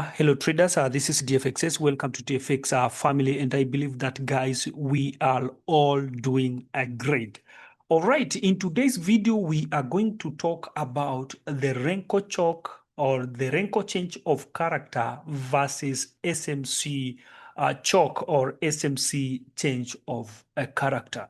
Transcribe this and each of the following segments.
Hello traders, this is DFXS. Welcome to TFX family, and I believe that guys, we are all doing great. All right, in today's video, we are going to talk about the Renko CHoCH or the Renko change of character versus SMC CHoCH or SMC change of character.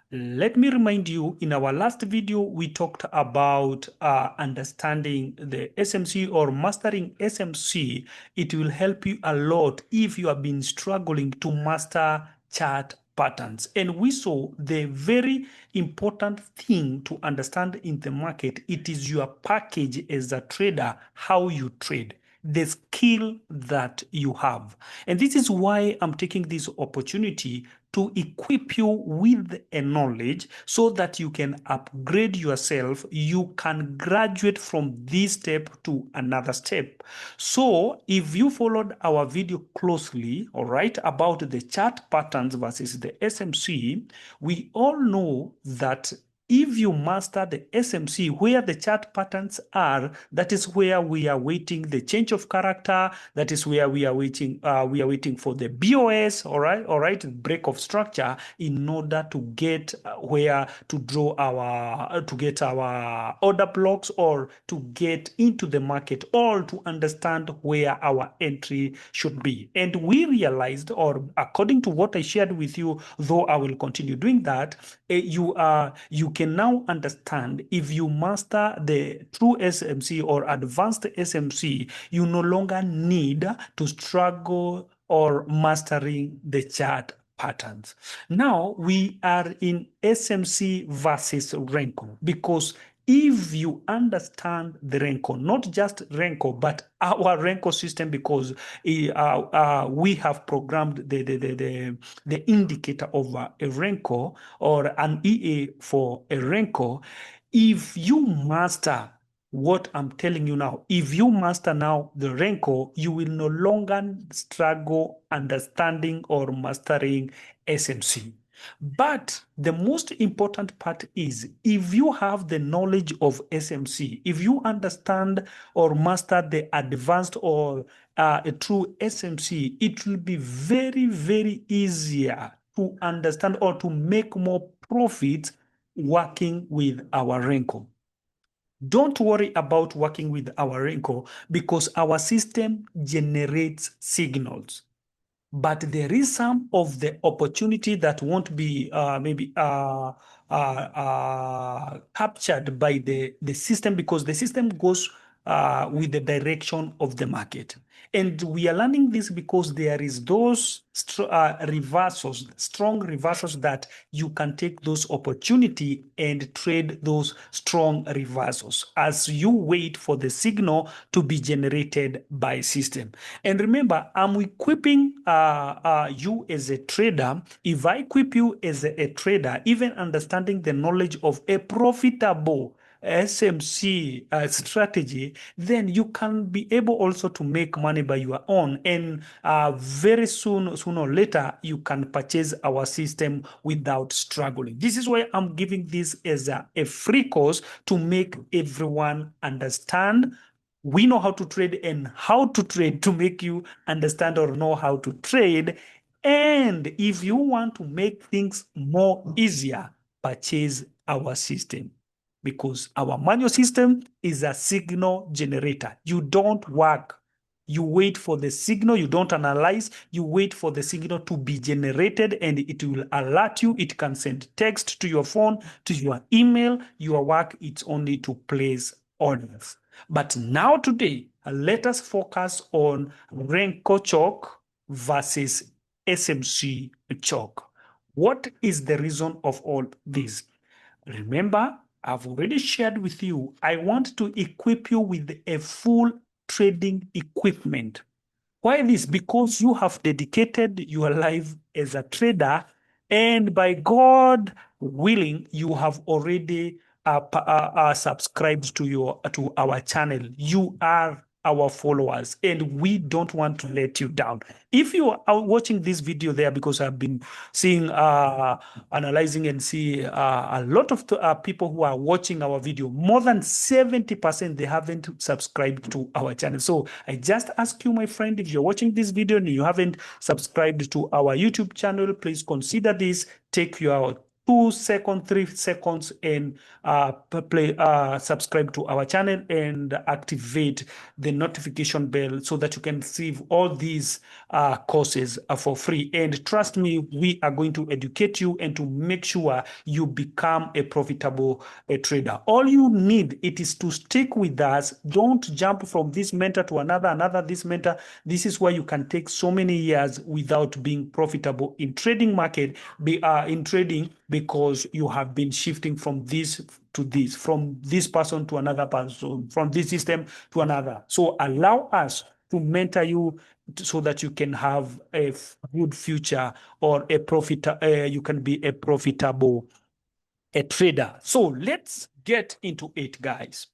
Let me remind you, in our last video, we talked about understanding the SMC or mastering SMC. It will help you a lot if you have been struggling to master chart patterns. And we saw the very important thing to understand in the market. It is your package as a trader, how you trade, the skill that you have. And this is why I'm taking this opportunity to equip you with a knowledge so that you can upgrade yourself. You can graduate from this step to another step. So if you followed our video closely, all right, about the chart patterns versus the SMC, we all know that if you master the SMC, where the chart patterns are, that is where we are waiting the change of character. That is where we are waiting. We are waiting for the BOS, all right, break of structure, in order to get where to draw our to get our order blocks, or to get into the market, or to understand where our entry should be. And we realized, or according to what I shared with you, though I will continue doing that, you can now understand, if you master the true SMC or advanced SMC, you no longer need to struggle or mastering the chart patterns. Now we are in SMC versus Renko, because if you understand the Renko, not just Renko, but our Renko system, because we have programmed the indicator of a Renko or an EA for a Renko. If you master what I'm telling you now, if you master now the Renko, you will no longer struggle understanding or mastering SMC. But the most important part is, if you have the knowledge of SMC, if you understand or master the advanced or a true SMC, it will be very, very easier to understand or to make more profit working with our Renko. Don't worry about working with our Renko, because our system generates signals. But there is some of the opportunity that won't be captured by the system, because the system goes with the direction of the market. And we are learning this because there is those reversals, strong reversals, that you can take those opportunity and trade those strong reversals as you wait for the signal to be generated by system. And remember, I'm equipping you as a trader. If I equip you as a trader, even understanding the knowledge of a profitable SMC strategy, then you can be able also to make money by your own. And very soon, sooner or later, you can purchase our system without struggling. This is why I'm giving this as a free course, to make everyone understand. We know how to trade and how to trade, to make you understand or know how to trade. And if you want to make things more easier, purchase our system, because our manual system is a signal generator. You don't work. You wait for the signal. You don't analyze. You wait for the signal to be generated, and it will alert you. It can send text to your phone, to your email. Your work, it's only to place orders. But now today, let us focus on Renko CHoCH versus SMC CHoCH. What is the reason of all this? Remember, I've already shared with you, I want to equip you with a full trading equipment. Why this? Because you have dedicated your life as a trader, and by God willing, you have already subscribed to our channel. You are our followers, and we don't want to let you down. If you are watching this video there, because I've been seeing, analyzing and see a lot of people who are watching our video, more than 70%, they haven't subscribed to our channel. So I just ask you, my friend, if you're watching this video and you haven't subscribed to our YouTube channel, please consider this. Take your 2 seconds, 3 seconds, and subscribe to our channel and activate the notification bell so that you can receive all these courses for free. And trust me, we are going to educate you and to make sure you become a profitable trader. All you need, it is to stick with us. Don't jump from this mentor to another this mentor. This is why you can take so many years without being profitable in trading market, in trading, because you have been shifting from this to this, from this person to another person, from this system to another. So allow us to mentor you so that you can have a good future or a profit. You can be a profitable trader. So let's get into it, guys.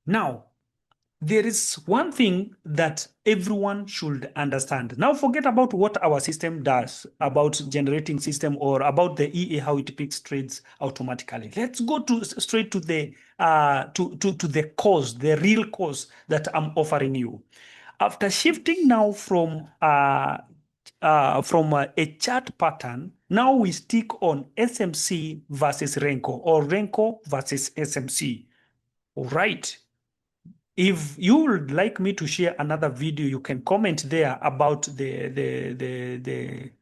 Now, there is one thing that everyone should understand. Now, forget about what our system does, about generating system, or about the EA, how it picks trades automatically. Let's go straight to the to the cause, the real cause that I'm offering you. After shifting now from a chart pattern, now we stick on SMC versus Renko, or Renko versus SMC. All right. If you would like me to share another video, you can comment there about the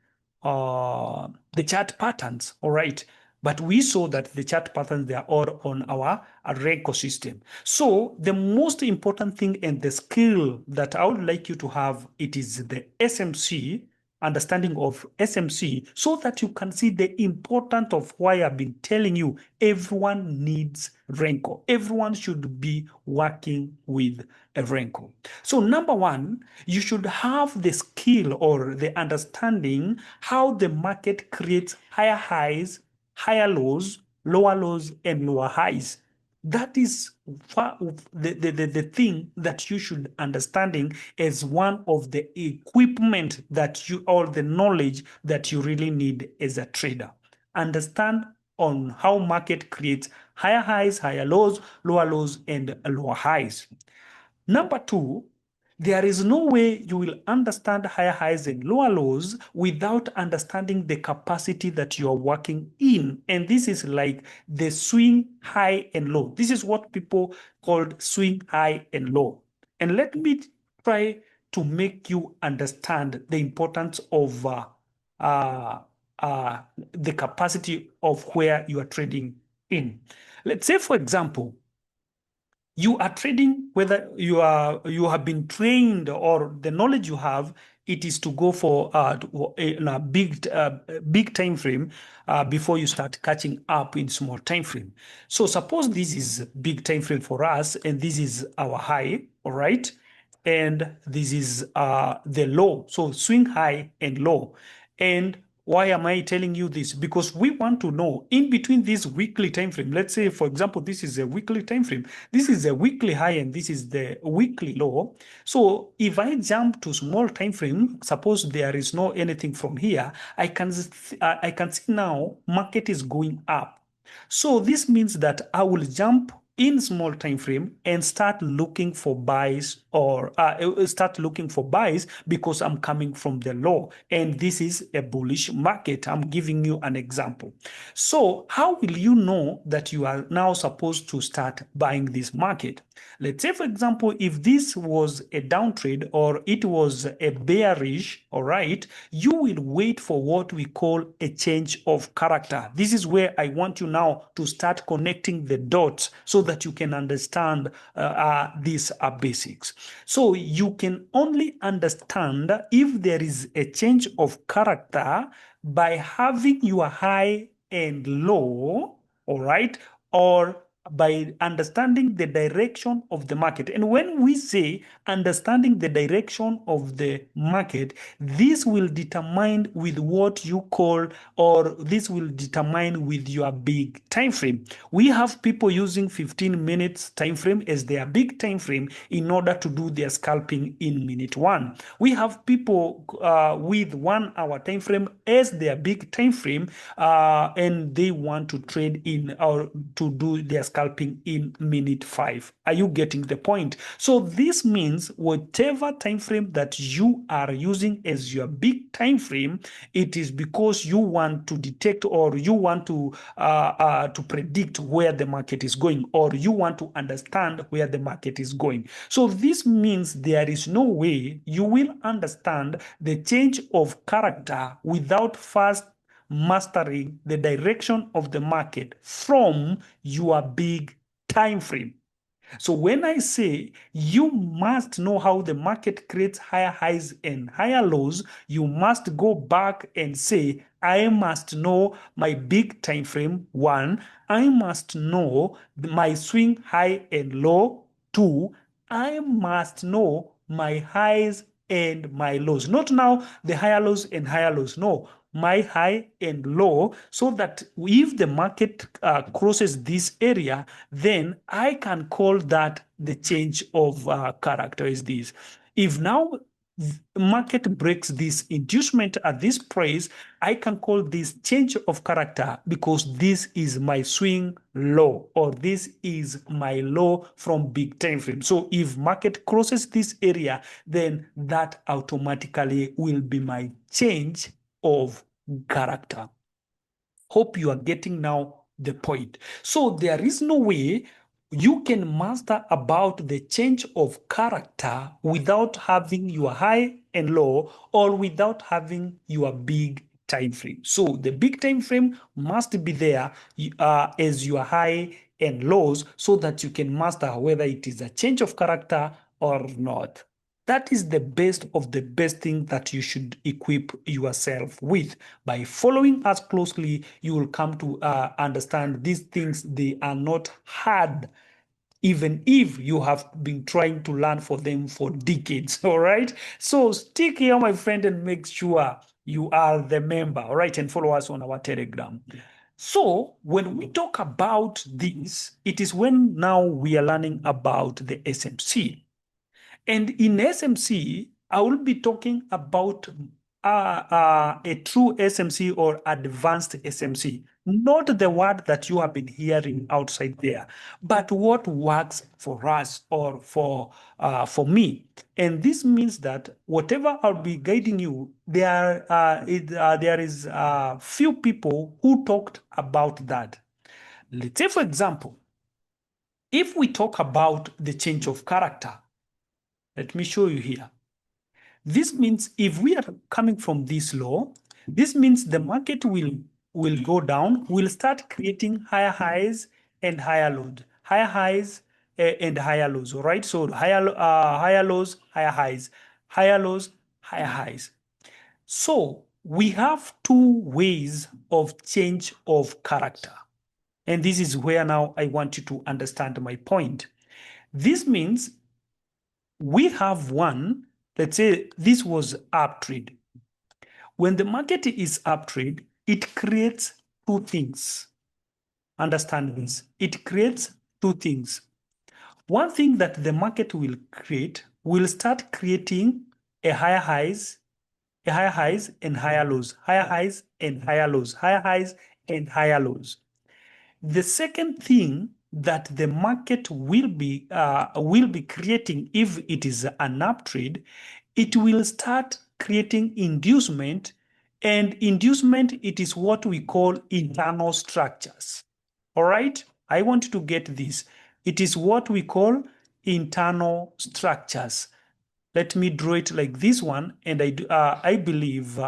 chart patterns. All right. But we saw that the chart patterns, they are all on our Renko system. So the most important thing and the skill that I would like you to have, it is the SMC, understanding of SMC, so that you can see the importance of why I've been telling you everyone needs Renko. Everyone should be working with a Renko. So number one, you should have the skill or the understanding how the market creates higher highs, higher lows, lower lows, and lower highs. That is the thing that you should understanding as one of the equipment that you, or the knowledge that you really need as a trader. Understand on how market creates higher highs, higher lows, lower lows, and lower highs. Number two, there is no way you will understand higher highs and lower lows without understanding the capacity that you are working in. And this is like the swing high and low. This is what people called swing high and low. And let me try to make you understand the importance of the capacity of where you are trading in. Let's say, for example, you are trading, whether you have been trained, or the knowledge you have, it is to go for a big time frame before you start catching up in small time frame. So suppose this is big time frame for us, and this is our high, all right, and this is the low. So swing high and low. And why am I telling you this? Because we want to know in between this weekly time frame. Let's say, for example, this is a weekly time frame. This is a weekly high and this is the weekly low. So if I jump to small time frame, suppose there is no anything from here, I can see now market is going up. So this means that I will jump in small time frame and start looking for buys, or start looking for buys, because I'm coming from the low, and this is a bullish market. I'm giving you an example. So how will you know that you are now supposed to start buying this market? Let's say, for example, if this was a downtrend or it was a bearish, all right, you will wait for what we call a change of character. This is where I want you now to start connecting the dots so that you can understand these basics. So you can only understand if there is a change of character by having your high and low, all right, or by understanding the direction of the market. And when we say understanding the direction of the market, this will determine with what you call, or this will determine with your big time frame. We have people using 15 minutes time frame as their big time frame in order to do their scalping in minute one. We have people with 1 hour time frame as their big time frame, and they want to trade in or to do their scalping in minute 5. Are you getting the point? So this means whatever time frame that you are using as your big time frame, it is because you want to detect, or you want to predict where the market is going, or you want to understand where the market is going. So this means there is no way you will understand the change of character without first mastering the direction of the market from your big time frame. So when I say you must know how the market creates higher highs and higher lows, you must go back and say, I must know my big time frame, 1. I must know my swing high and low, 2. I must know my highs and my lows. Not now the higher lows and higher lows. No, my high and low, so that if the market crosses this area, then I can call that the change of character is this. If now market breaks this inducement at this price, I can call this change of character, because this is my swing low, or this is my low from big time frame. So if market crosses this area, then that automatically will be my change of character. Hope you are getting now the point. So there is no way you can master about the change of character without having your high and low, or without having your big time frame. So the big time frame must be there as your high and lows, so that you can master whether it is a change of character or not. That is the best of the best thing that you should equip yourself with. By following us closely, you will come to understand these things. They are not hard, even if you have been trying to learn for them for decades. All right. So stick here, my friend, and make sure you are the member. All right. And follow us on our Telegram. So when we talk about this, it is when now we are learning about the SMC. And in SMC, I will be talking about a true SMC or advanced SMC, not the word that you have been hearing outside there, but what works for us, or for me. And this means that whatever I'll be guiding you, there is few people who talked about that. Let's say, for example, if we talk about the change of character, let me show you here. This means if we are coming from this low, this means the market will go down, will start creating higher highs and higher lows, higher highs and higher lows. All right, so higher lows, higher highs, higher lows, higher highs. So we have two ways of change of character, and this is where now I want you to understand my point. This means we have one. Let's say this was uptrend. When the market is uptrend, it creates two things. Understand this. It creates two things. One thing that the market will create will start creating a higher highs and higher lows, higher highs and higher lows, higher highs and higher lows. The second thing that the market will be creating, if it is an uptrend, it will start creating inducement, and inducement, it is what we call internal structures. All right, I want you to get this. It is what we call internal structures. Let me draw it like this one, and I believe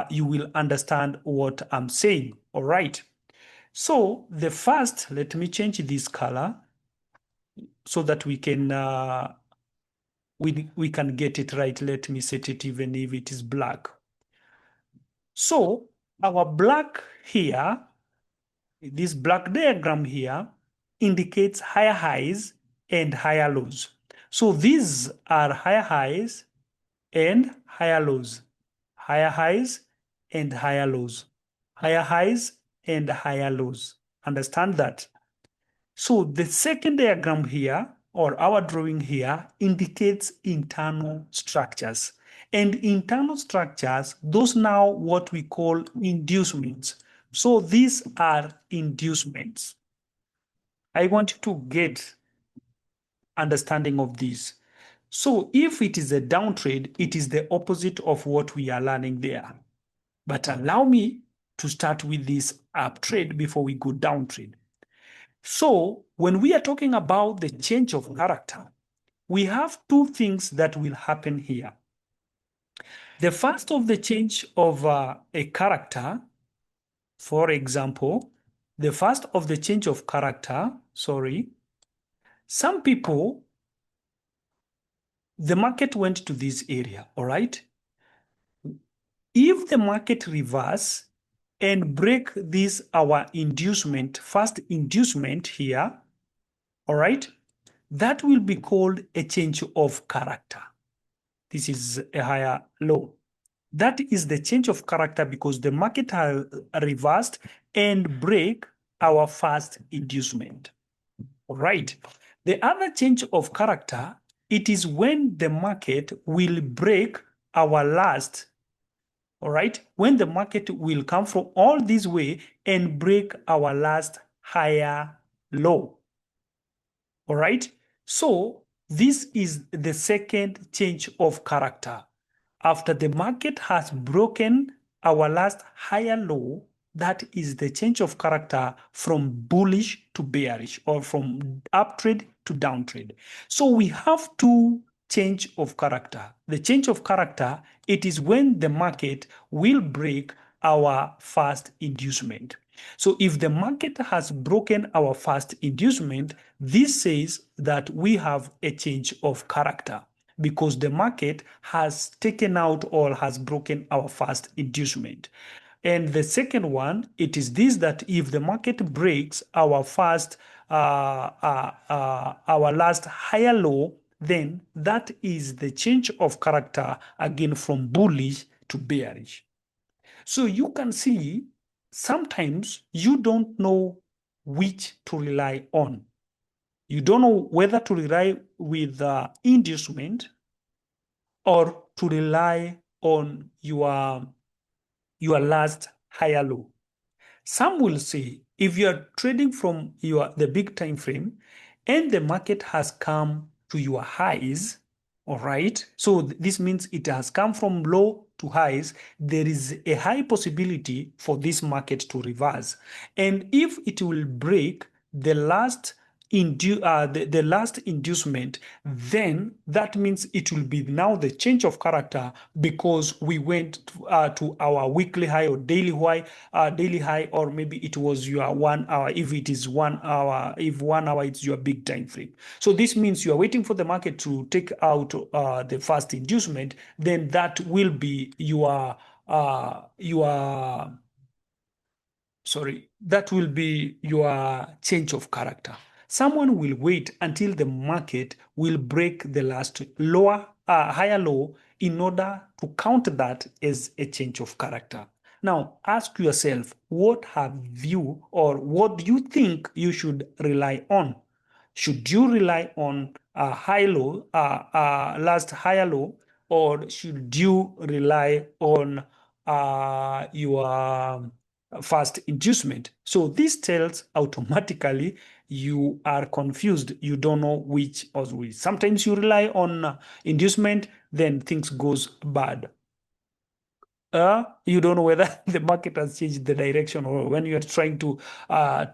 you will understand what I'm saying. All right. So the first, let me change this color so that we can we can get it right. Let me set it even if it is black. So our black here, this black diagram here, indicates higher highs and higher lows. So these are higher highs and higher lows. Higher highs and higher lows. Higher highs and higher lows. Understand that? So the second diagram here, or our drawing here, indicates internal structures. And internal structures, those now what we call inducements. So these are inducements. I want you to get understanding of this. So if it is a downtrend, it is the opposite of what we are learning there. But allow me to start with this uptrend before we go downtrend. So when we are talking about the change of character, we have two things that will happen here. The first of the change of a character, for example, the first of the change of character, some people, the market went to this area, all right? If the market reverse and break this, our inducement, first inducement here, all right, that will be called a change of character. This is a higher low. That is the change of character because the market has reversed and break our first inducement. All right. The other change of character, it is when the market will break our last, all right, when the market will come from all this way and break our last higher low. All right. So this is the second change of character. After the market has broken our last higher low, that is the change of character from bullish to bearish or from uptrend to downtrend. So we have two change of character. The change of character, it is when the market will break our first inducement. So if the market has broken our first inducement, this says that we have a change of character because the market has taken out or has broken our first inducement. And the second one, it is this, that if the market breaks our first, our last higher low, then that is the change of character again from bullish to bearish. So you can see sometimes you don't know which to rely on. You don't know whether to rely with inducement or to rely on your last higher low. Some will say if you are trading from the big time frame and the market has come to your highs, all right, so this means it has come from low to highs, there is a high possibility for this market to reverse. And if it will break the last the last inducement, then that means it will be now the change of character because we went to our weekly high or daily high, or maybe it was your 1 hour. If it is 1 hour, if 1 hour it's your big time frame. So this means you are waiting for the market to take out the first inducement, then that will be that will be your change of character. Someone will wait until the market will break the last higher low in order to count that as a change of character. Now, ask yourself, what have you or what do you think you should rely on? Should you rely on a high low, last higher low, or should you rely on your first inducement? So this tells automatically you are confused. You don't know which or which. Sometimes you rely on inducement, then things goes bad. You don't know whether the market has changed the direction, or when you are trying to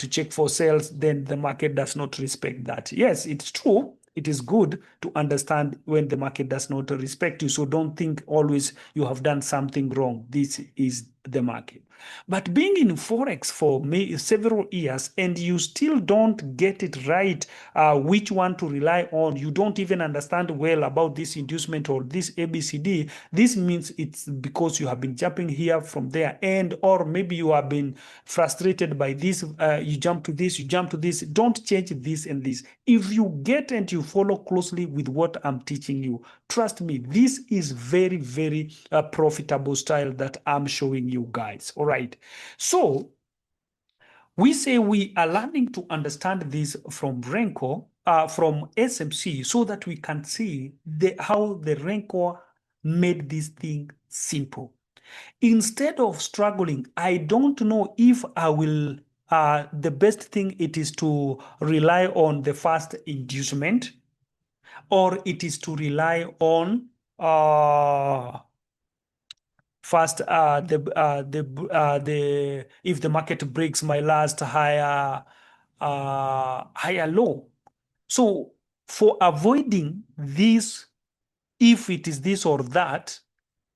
check for sales, then the market does not respect that. Yes, it's true. It is good to understand when the market does not respect you. So don't think always you have done something wrong. This is the market. But being in Forex for several years and you still don't get it right, which one to rely on, you don't even understand well about this inducement or this ABCD, this means it's because you have been jumping here from there, and or maybe you have been frustrated by this, you jump to this, you jump to this. Don't change this and this. If you get and you follow closely with what I'm teaching you, trust me, this is very, very profitable style that I'm showing you guys. All right. So we say we are learning to understand this from Renko, from SMC, so that we can see how the Renko made this thing simple. Instead of struggling, I don't know if I will, the best thing it is to rely on the first inducement, or it is to rely on first the if the market breaks my last higher low. So for avoiding this, if it is this or that,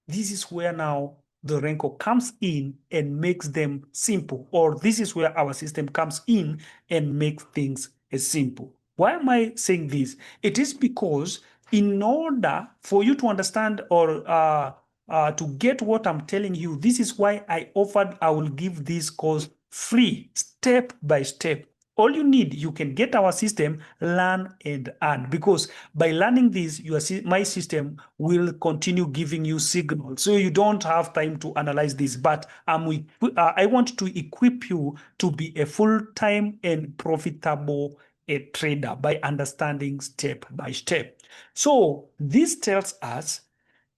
this is where now the Renko comes in and makes them simple, or this is where our system comes in and makes things simple. Why am I saying this? It is because in order for you to understand or to get what I'm telling you, this is why I will give this course free, step by step. All you need, you can get our system, learn and earn, because by learning this, my system will continue giving you signals. So you don't have time to analyze this, but I want to equip you to be a full-time and profitable trader by understanding step by step. So this tells us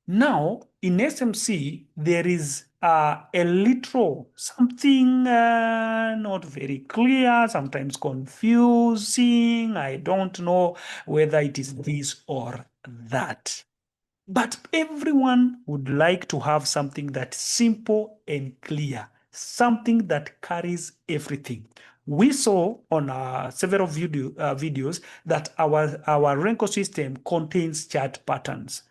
now, in SMC, there is a little something not very clear, sometimes confusing. I don't know whether it is this or that. But everyone would like to have something that's simple and clear, something that carries everything. We saw on several videos that our Renko system contains chart patterns.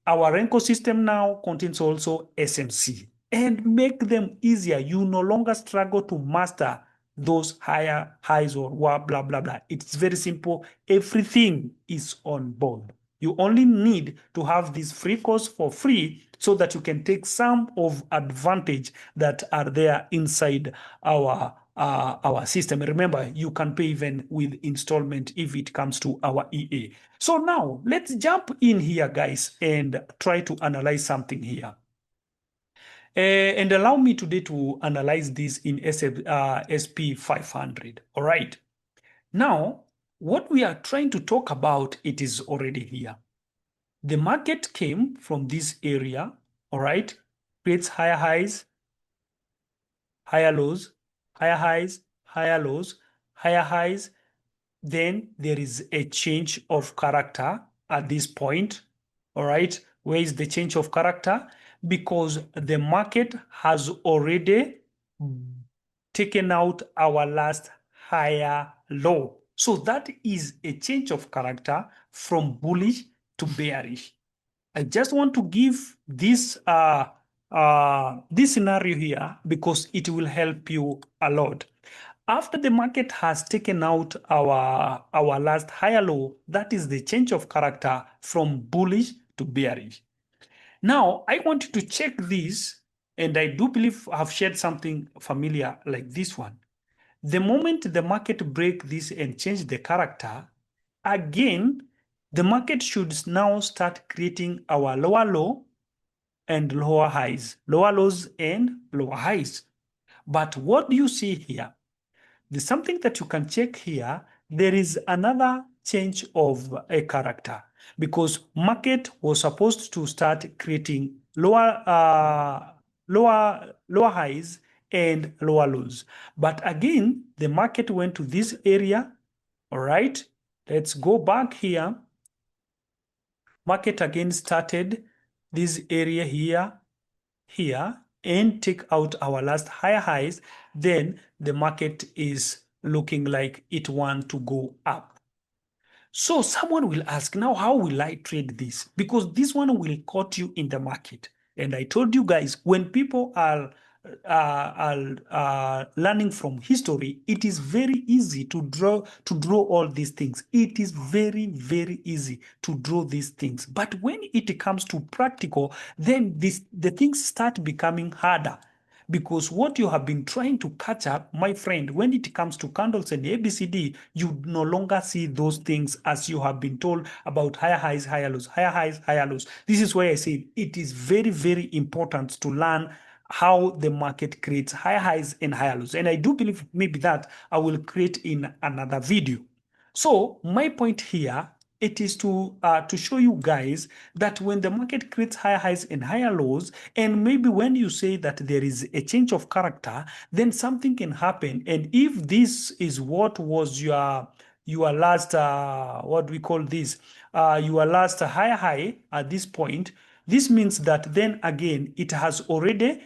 Our Renko system now contains also SMC, and make them easier. You no longer struggle to master those higher highs or blah, blah, blah. It's very simple. Everything is on board. You only need to have this free course for free so that you can take some of advantage that are there inside our system. Remember, you can pay even with installment if it comes to our EA. So now let's jump in here, guys, and try to analyze something here. And allow me today to analyze this in SP 500. All right. Now, what we are trying to talk about, it is already here. The market came from this area, all right, creates higher highs, higher lows, higher highs, higher lows, higher highs. Then there is a change of character at this point, all right? Where is the change of character? Because the market has already taken out our last higher low. So that is a change of character from bullish to bearish. I just want to give this scenario here because it will help you a lot. After the market has taken out our last higher low, that is the change of character from bullish to bearish. Now, I want you to check this, and I do believe I've shared something familiar like this one. The moment the market break this and change the character, again, the market should now start creating our lower low and lower highs, lower lows and lower highs. But what do you see here? There's something that you can check here. There is another change of a character because market was supposed to start creating lower highs and lower lows. But again, the market went to this area. All right, let's go back here. Market again started this area here, and take out our last higher highs. Then the market is looking like it wants to go up. So someone will ask, now how will I trade this? Because this one will caught you in the market. And I told you guys, when people are learning from history, it is very easy to draw all these things. It is very, very easy to draw these things. But when it comes to practical, then the things start becoming harder. Because what you have been trying to catch up, my friend, when it comes to candles and ABCD, you no longer see those things as you have been told about higher highs, higher lows, higher highs, higher lows. This is why I say it is very, very important to learn how the market creates higher highs and higher lows. And I do believe maybe that I will create in another video. So my point here, it is to show you guys that when the market creates higher highs and higher lows, and maybe when you say that there is a change of character, then something can happen. And if this is what was your last what do we call this, your last higher high at this point, this means that then again it has already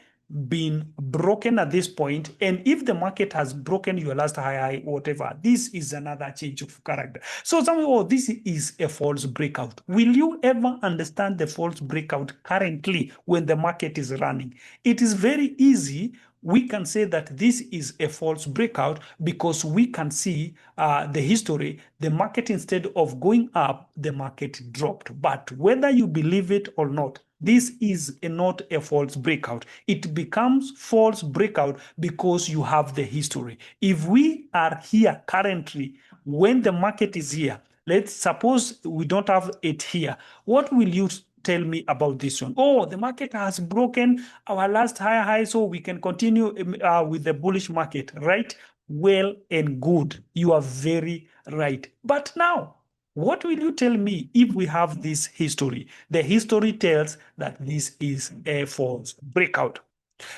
been broken at this point. And if the market has broken your last high, whatever, this is another change of character. So some, oh, this is a false breakout. Will you ever understand the false breakout currently when the market is running? It is very easy. We can say that this is a false breakout because we can see the history. The market, instead of going up, the market dropped. But whether you believe it or not, this is not a false breakout. It becomes false breakout because you have the history. If we are here currently, when the market is here, let's suppose we don't have it here, what will you tell me about this one? Oh, the market has broken our last higher high, so we can continue with the bullish market, right? Well and good. You are very right. But now, what will you tell me if we have this history? The history tells that this is a false breakout.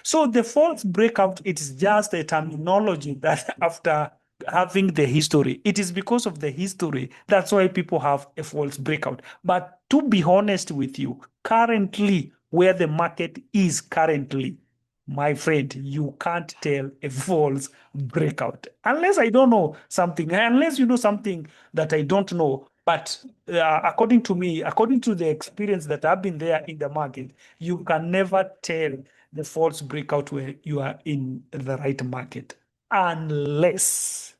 So the false breakout, it is just a terminology that after having the history, it is because of the history. That's why people have a false breakout. But to be honest with you, currently, where the market is currently, my friend, you can't tell a false breakout unless I don't know something, unless you know something that I don't know. But according to me, according to the experience that I've been there in the market, you can never tell the false breakout where you are in the right market unless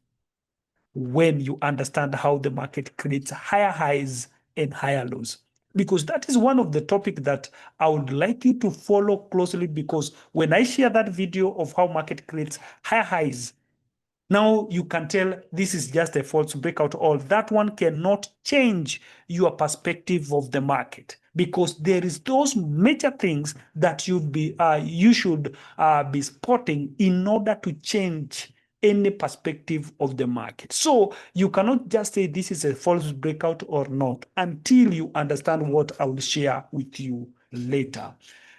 when you understand how the market creates higher highs and higher lows. Because that is one of the topic that I would like you to follow closely, because when I share that video of how market creates higher highs, now you can tell this is just a false breakout, or that one cannot change your perspective of the market, because there is those major things that you should be spotting in order to change any perspective of the market. So you cannot just say this is a false breakout or not until you understand what I will share with you later.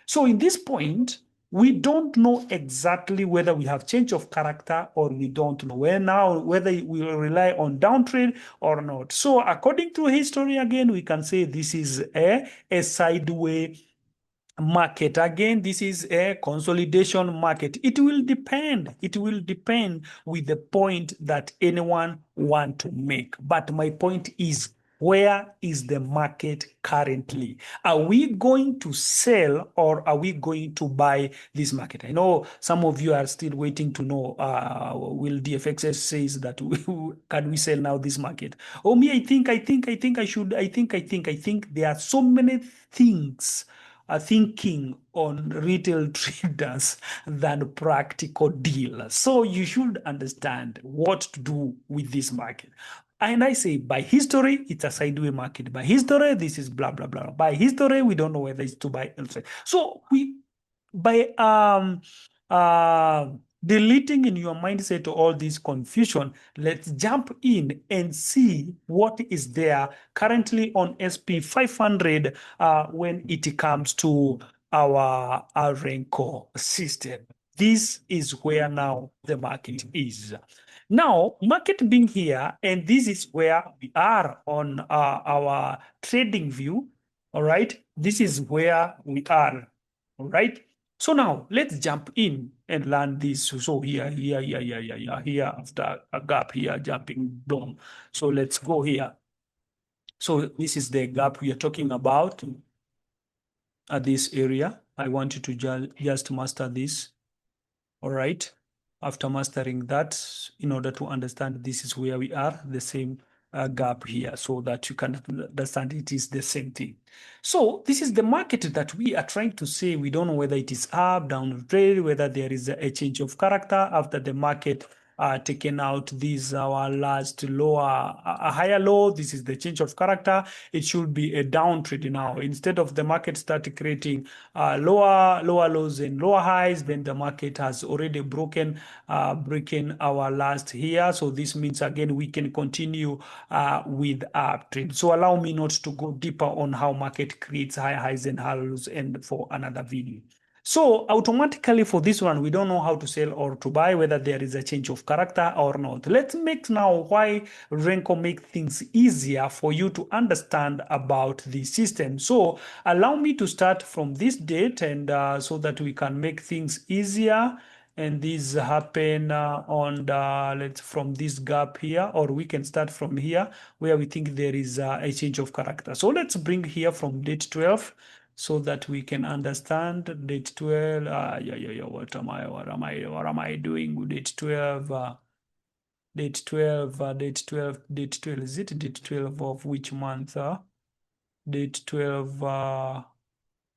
So in this point, we don't know exactly whether we have change of character or we don't know whether we will rely on downtrend or not. So according to history, again, we can say this is a sideways market. Again, this is a consolidation market. It will depend. It will depend with the point that anyone want to make. But my point is, where is the market currently? Are we going to sell or are we going to buy this market? I know some of you are still waiting to know, will DFXS says that can we sell now this market? Oh, me, I think there are so many things thinking on retail traders than practical dealers. So you should understand what to do with this market. And I say, by history, it's a sideways market. By history, this is blah, blah, blah. By history, we don't know whether it's to buy or sell. So by deleting in your mindset all this confusion, let's jump in and see what is there currently on SP 500 when it comes to our RENKO system. This is where now the market is. Now, market being here, and this is where we are on our trading view, all right? This is where we are, all right? So now let's jump in and learn this. So here, after a gap here, jumping down. So let's go here. So this is the gap we are talking about at this area. I want you to just master this. All right. After mastering that, in order to understand this is where we are, the same gap here, so that you can understand it is the same thing. So this is the market that we are trying to say. We don't know whether it is up, down trade, whether there is a change of character after the market taken out this our last lower, a higher low. This is the change of character. It should be a down trade now. Instead of the market start creating lower lows and lower highs, then the market has already broken our last here. So this means again we can continue with up trade. So allow me not to go deeper on how market creates high highs and high lows and for another video. So automatically for this one, we don't know how to sell or to buy, whether there is a change of character or not. Let's make now why Renko make things easier for you to understand about the system. So allow me to start from this date, and so that we can make things easier. And these happen on the, let's from this gap here, or we can start from here where we think there is a change of character. So let's bring here from date 12 so that we can understand date 12. What am I doing with date 12? Date 12, date 12, date 12. Is it date 12 of which month? Date 12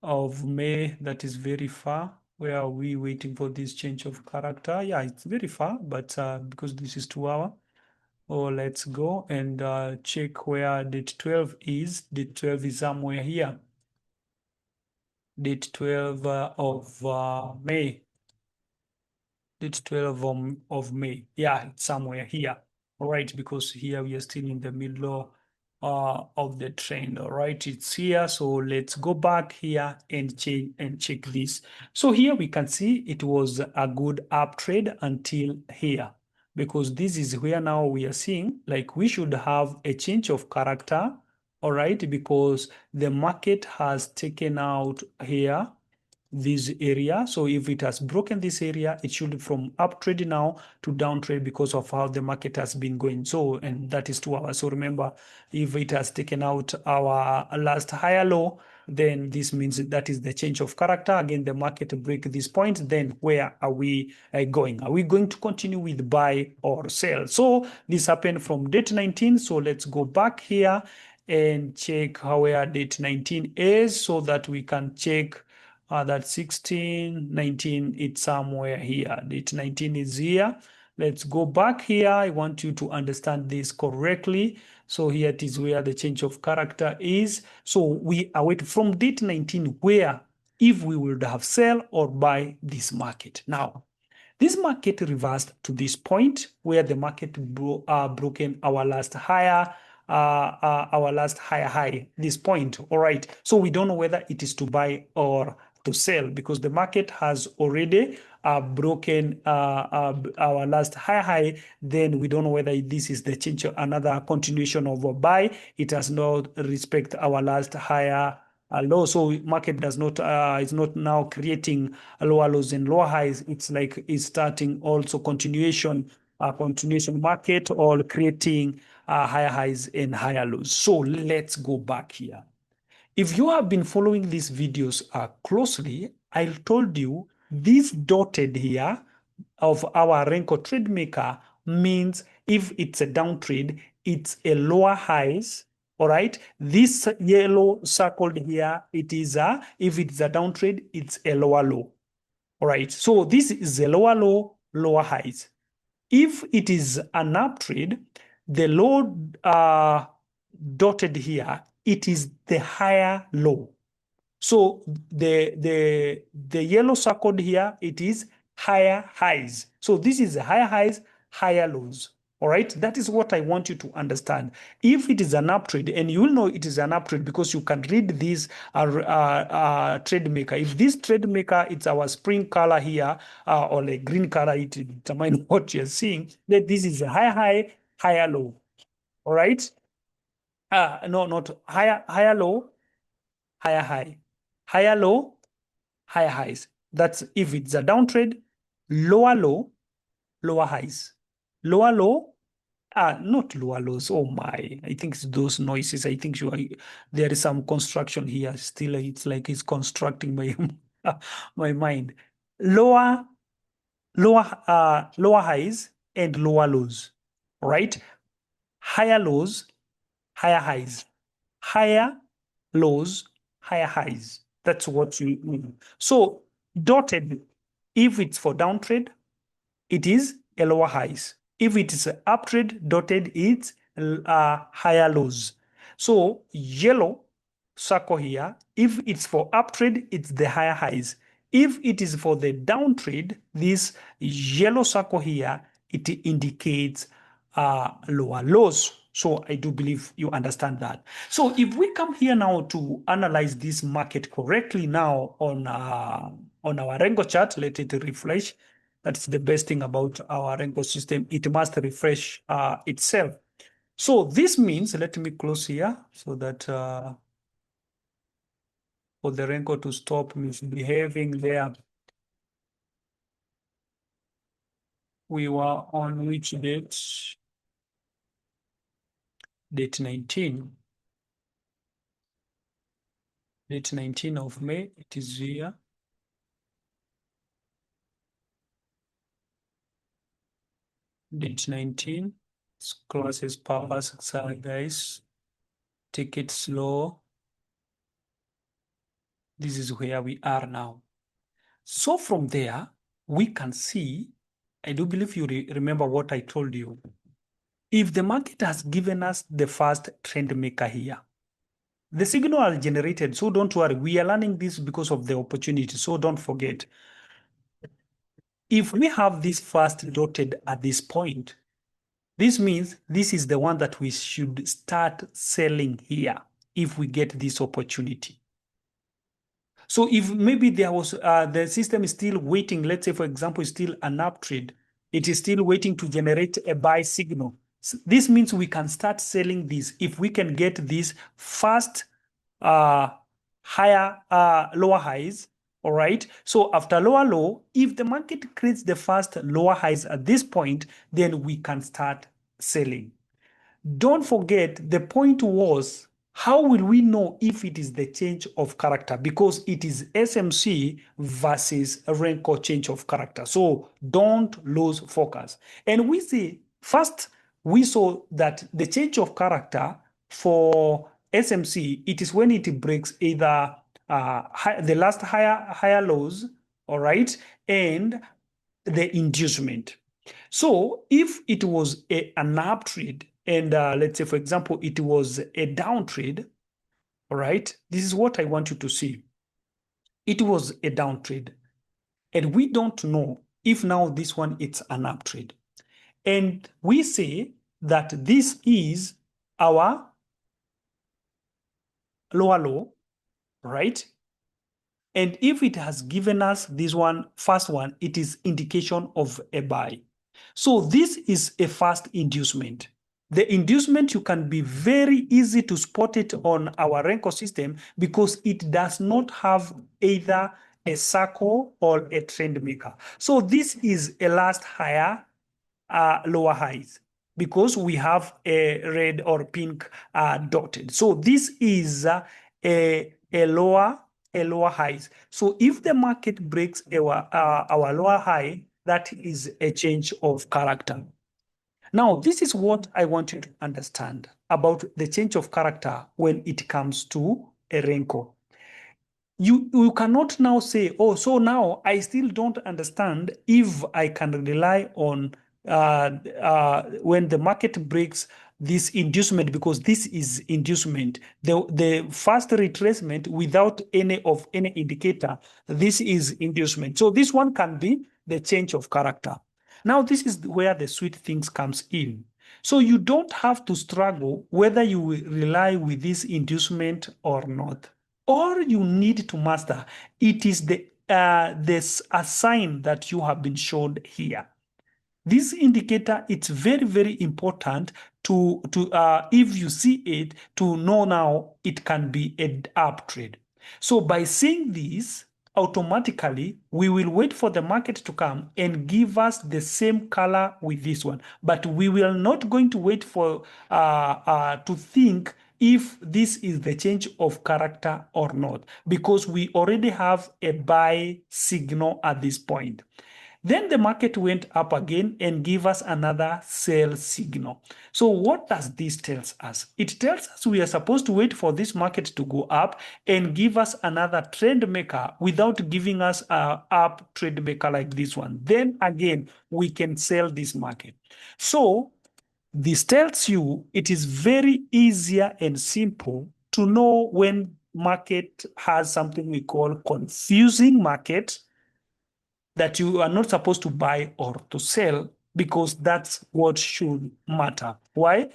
of May. That is very far. Where are we waiting for this change of character? Yeah, it's very far, but because this is 2 hours. Oh, let's go and check where date 12 is. Date 12 is somewhere here. Date 12 of May. Date 12 of May. Yeah, it's somewhere here. All right, because here we are still in the middle of the trend. All right, it's here. So let's go back here and check this. So here we can see it was a good up trade until here, because this is where now we are seeing like we should have a change of character. All right, because the market has taken out here this area. So if it has broken this area, it should from up trade now to down trade because of how the market has been going. So, and that is 2 hours. So remember, if it has taken out our last higher low, then this means that is the change of character. Again, the market break this point, then where are we going? Are we going to continue with buy or sell? So this happened from date 19. So let's go back here and check how where date 19 is, so that we can check that 16, 19, it's somewhere here. Date 19 is here. Let's go back here. I want you to understand this correctly. So here it is where the change of character is. So we are waiting from date 19 where if we would have sell or buy this market. Now, this market reversed to this point where the market broken our last higher high, this point. All right. So we don't know whether it is to buy or to sell, because the market has already broken our last high. Then we don't know whether this is the change, another continuation of a buy. It has not respect our last higher low. So market does not is not now creating lower lows and lower highs. It's like it's starting also continuation market, or creating higher highs and higher lows. So let's go back here. If you have been following these videos closely, I told you this dotted here of our Renko trade maker means if it's a down trade, it's a lower highs. All right. This yellow circled here, it is if it's a down trade, it's a lower low. All right. So this is a lower low, lower highs. If it is an up trade, the low dotted here, it is the higher low. So the yellow circled here, it is higher highs. So this is higher highs, higher lows. All right, that is what I want you to understand. If it is an up trade, and you will know it is an up trade because you can read this trade maker. If this trade maker, it's our spring color here, or a green color, it determines what you're seeing. That this is a higher high, higher low. All right. No, not higher low, higher high, higher low, higher highs. That's if it's a down trade, lower low, lower highs, lower low, not lower lows. Oh my, I think it's those noises. I think there is some construction here. Still, it's like it's constructing my my mind. Lower lower highs and lower lows, right? Higher lows, higher highs, higher lows, higher highs. That's what you mean. So dotted, if it's for downtrade, it is a lower highs. If it is an uptrade, dotted, it's higher lows. So yellow circle here, if it's for uptrade, it's the higher highs. If it is for the downtrade, this yellow circle here, it indicates lower lows. So I do believe you understand that. So if we come here now to analyze this market correctly now on our Renko chart, let it refresh. That's the best thing about our Renko system. It must refresh itself. So this means, let me close here so that for the Renko to stop misbehaving there. We were on which date? Date 19. Date 19 of May, it is here. Date 19. Classes powers, guys. Take it slow. This is where we are now. So from there, we can see, I do believe you remember what I told you. If the market has given us the first trend maker here, the signal are generated, so don't worry. We are learning this because of the opportunity, so don't forget. If we have this first dotted at this point, this means this is the one that we should start selling here if we get this opportunity. So if maybe there was the system is still waiting, let's say for example, is still an uptrend, it is still waiting to generate a buy signal. So this means we can start selling this if we can get this first higher lower highs. All right. So after lower low, if the market creates the first lower highs at this point, then we can start selling. Don't forget, the point was, how will we know if it is the change of character? Because it is SMC versus Renko change of character. So don't lose focus. And we see, first, we saw that the change of character for SMC, it is when it breaks either the last higher lows, all right, and the inducement. So if it was an uptrend and let's say, for example, it was a downtrend, all right, this is what I want you to see. It was a downtrend, and we don't know if now this one it's an uptrend. And we say that this is our lower low, right? And if it has given us this one, first one, it is indication of a buy. So this is a fast inducement. The inducement, you can be very easy to spot it on our Renko system because it does not have either a circle or a trend maker. So this is a last higher, lower highs because we have a red or pink dotted. So this is a lower highs. So if the market breaks our lower high, that is a change of character. Now, this is what I want you to understand about the change of character when it comes to a Renko. You cannot now say, oh, so now I still don't understand if I can rely on when the market breaks this inducement, because this is inducement. The first retracement without any indicator, this is inducement. So this one can be the change of character. Now, this is where the sweet things comes in. So you don't have to struggle whether you will rely with this inducement or not. All you need to master, it is this a sign that you have been shown here. This indicator, it's very, very important to if you see it, to know now it can be an uptrend. So by seeing this, automatically we will wait for the market to come and give us the same color with this one, but we will not going to wait for to think if this is the change of character or not, because we already have a buy signal at this point. Then the market went up again and gave us another sell signal. So what does this tell us? It tells us we are supposed to wait for this market to go up and give us another trend maker without giving us a up trend maker like this one. Then again, we can sell this market. So this tells you it is very easier and simple to know when market has something we call confusing market, that you are not supposed to buy or to sell, because that's what should matter. Why?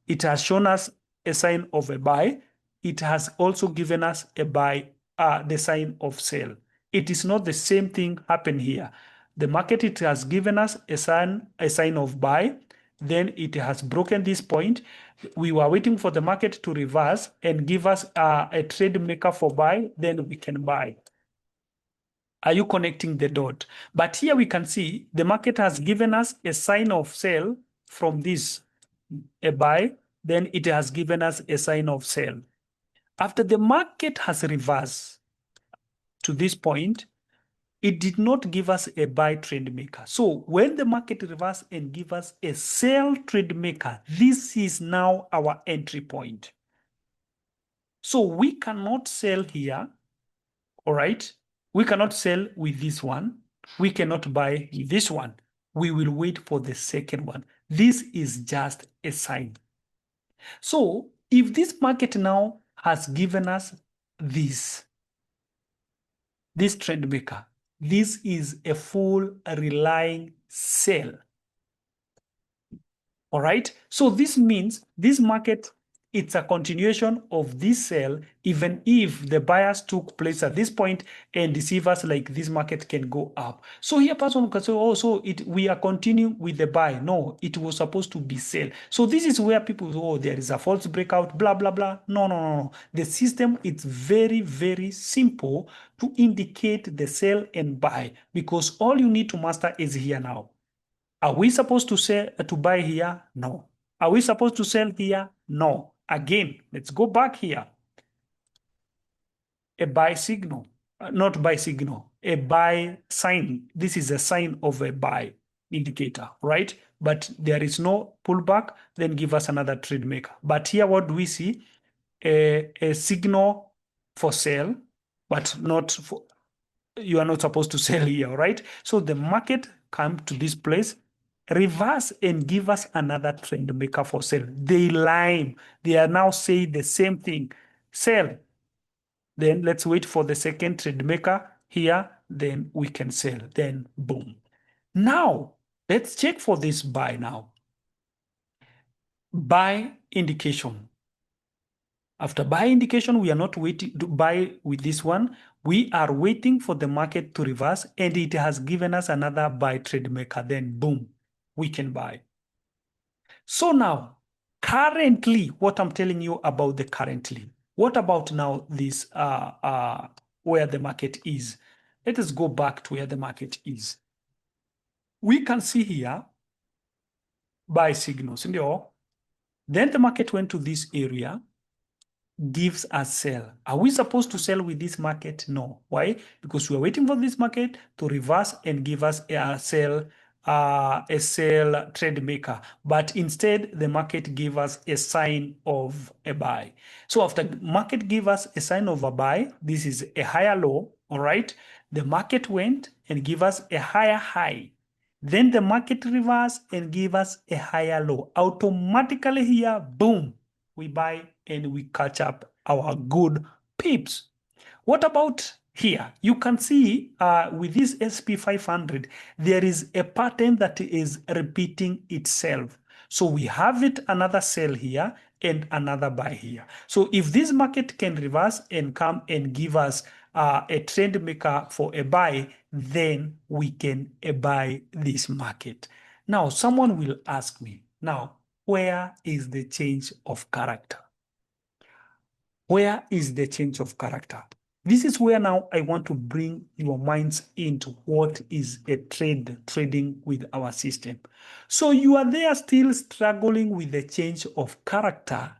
It has shown us a sign of a buy. It has also given us a buy, the sign of sell. It is not the same thing happen here. The market, it has given us a sign of buy. Then it has broken this point. We were waiting for the market to reverse and give us a trade maker for buy. Then we can buy. Are you connecting the dot? But here we can see the market has given us a sign of sell from this, a buy, then it has given us a sign of sell. After the market has reversed to this point, it did not give us a buy trade maker. So when the market reverses and give us a sell trade maker, this is now our entry point. So we cannot sell here, all right? We cannot sell with this one. We cannot buy with this one. We will wait for the second one. This is just a sign. So if this market now has given us this trend maker, this is a full relying sell. All right. So this means this market, it's a continuation of this sell, even if the buyers took place at this point and deceive us like this market can go up. So here person can say, oh, so we are continuing with the buy. No, it was supposed to be sell. So this is where people, oh, there is a false breakout, blah, blah, blah. No. The system, it's very, very simple to indicate the sell and buy, because all you need to master is here now. Are we supposed to buy here? No. Are we supposed to sell here? No. Again, let's go back here. A buy signal, not buy signal, a buy sign. This is a sign of a buy indicator, right? But there is no pullback, then give us another trade maker. But here, what do we see? A signal for sell, but not for, you are not supposed to sell here, right? So the market come to this place, reverse and give us another trend maker for sell. They lie. They are now saying the same thing. Sell. Then let's wait for the second trade maker here. Then we can sell. Then boom. Now let's check for this buy now. Buy indication. After buy indication, we are not waiting to buy with this one. We are waiting for the market to reverse, and it has given us another buy trade maker. Then boom, we can buy. So now, currently, what I'm telling you about the currently, what about now this, where the market is? Let us go back to where the market is. We can see here, buy signals. Then the market went to this area, gives us sell. Are we supposed to sell with this market? No. Why? Because we are waiting for this market to reverse and give us a sell trade maker. But instead, the market gave us a sign of a buy. So after market gave us a sign of a buy, this is a higher low, all right? The market went and give us a higher high. Then the market reversed and gave us a higher low. Automatically here, boom, we buy and we catch up our good pips. What about here? You can see with this SP500, there is a pattern that is repeating itself. So we have it another sell here and another buy here. So if this market can reverse and come and give us a trend maker for a buy, then we can buy this market. Now, someone will ask me, now, where is the change of character? Where is the change of character? This is where now I want to bring your minds into what is a trading with our system. So you are there still struggling with the change of character,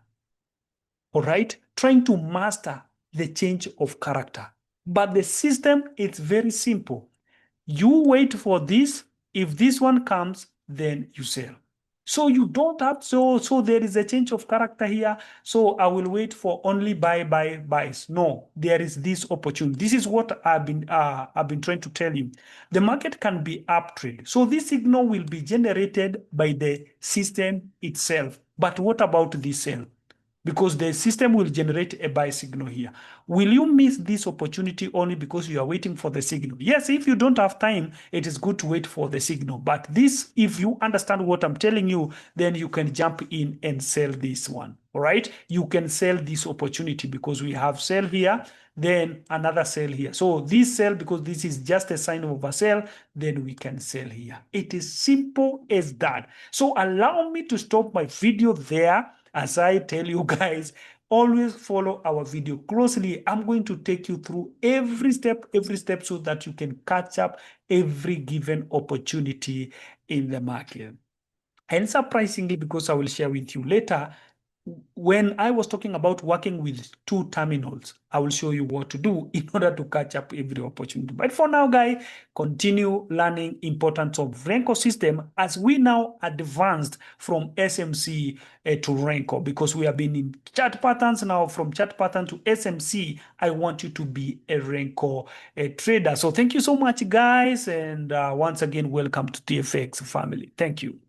all right? Trying to master the change of character. But the system is very simple. You wait for this. If this one comes, then you sell. So you don't have, so there is a change of character here. So I will wait for only buys. No, there is this opportunity. This is what I've been trying to tell you. The market can be up trade. So this signal will be generated by the system itself. But what about this sell? Because the system will generate a buy signal here. Will you miss this opportunity only because you are waiting for the signal? Yes, if you don't have time, it is good to wait for the signal. But this, if you understand what I'm telling you, then you can jump in and sell this one. All right, you can sell this opportunity because we have sell here, then another sell here. So this sell, because this is just a sign of a sell, then we can sell here. It is simple as that. So allow me to stop my video there. As I tell you guys, always follow our video closely. I'm going to take you through every step so that you can catch up every given opportunity in the market. And surprisingly, because I will share with you later, when I was talking about working with two terminals, I will show you what to do in order to catch up every opportunity. But for now, guys, continue learning importance of Renko system as we now advanced from SMC to Renko, because we have been in chart patterns now. From chart pattern to SMC, I want you to be a Renko trader. So thank you so much, guys. And once again, welcome to TFX family. Thank you.